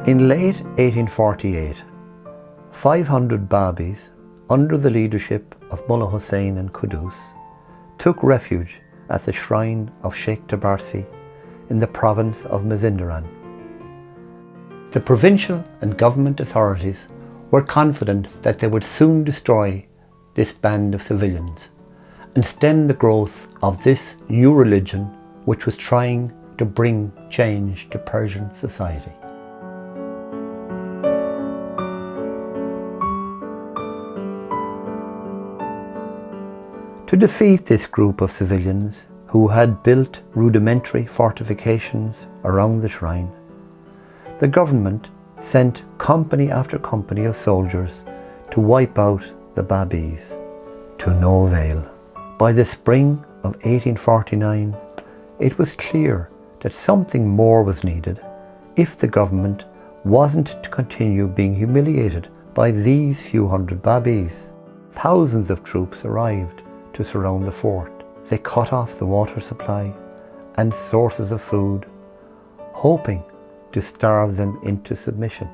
In late 1848, 500 Bábís, under the leadership of Mulla Husayn and Quddus, took refuge at the Shrine of Shaykh Tabarsí in the province of Mazindaran. The provincial and government authorities were confident that they would soon destroy this band of civilians and stem the growth of this new religion which was trying to bring change to Persian society. To defeat this group of civilians who had built rudimentary fortifications around the shrine, the government sent company after company of soldiers to wipe out the Bábís, to no avail. By the spring of 1849, it was clear that something more was needed if the government wasn't to continue being humiliated by these few hundred Bábís. Thousands of troops arrived to surround the fort. They cut off the water supply and sources of food, hoping to starve them into submission.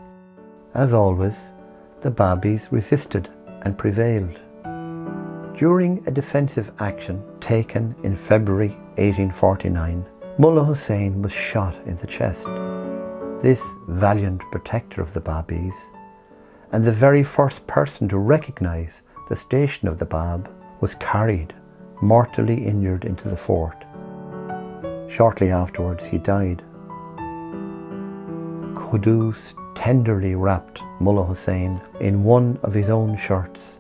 As always, the Bábís resisted and prevailed. During a defensive action taken in February 1849, Mulla Husayn was shot in the chest. This valiant protector of the Bábís, and the very first person to recognize the station of the Báb, was carried, mortally injured, into the fort. Shortly afterwards he died. Quddus tenderly wrapped Mulla Husayn in one of his own shirts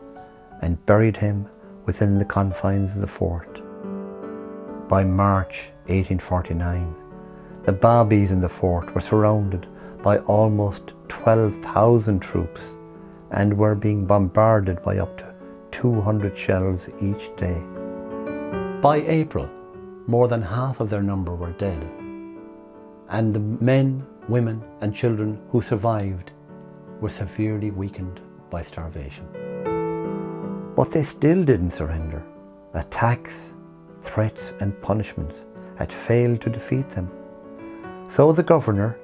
and buried him within the confines of the fort. By March 1849, the Bábís in the fort were surrounded by almost 12,000 troops and were being bombarded by up to 200 shells each day. By April, more than half of their number were dead, and the men, women and children who survived were severely weakened by starvation. But they still didn't surrender. Attacks, threats and punishments had failed to defeat them. So the governor,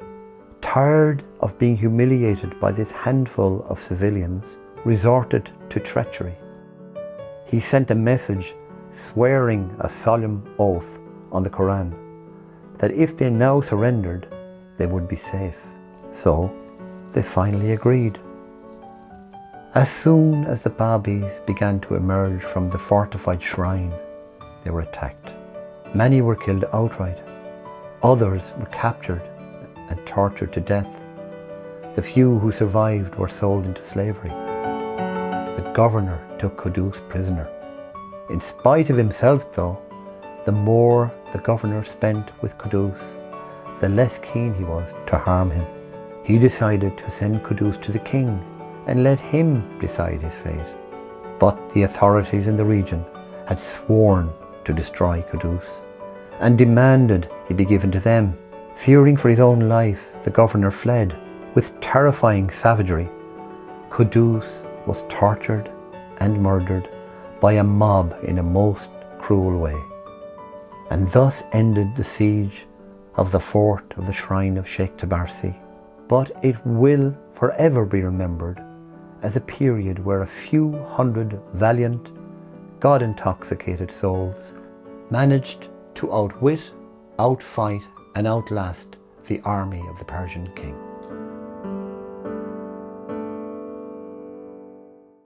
tired of being humiliated by this handful of civilians, resorted to treachery. He sent a message swearing a solemn oath on the Quran that if they now surrendered, they would be safe. So they finally agreed. As soon as the Bábís began to emerge from the fortified shrine, they were attacked. Many were killed outright. Others were captured and tortured to death. The few who survived were sold into slavery. The governor took Quddus prisoner. In spite of himself, though, the more the governor spent with Quddus, the less keen he was to harm him. He decided to send Quddus to the king and let him decide his fate. But the authorities in the region had sworn to destroy Quddus and demanded he be given to them. Fearing for his own life, the governor fled. With terrifying savagery, Quddus was tortured and murdered by a mob in a most cruel way. And thus ended the siege of the fort of the Shrine of Shaykh Tabarsí. But it will forever be remembered as a period where a few hundred valiant, God-intoxicated souls managed to outwit, outfight and outlast the army of the Persian king.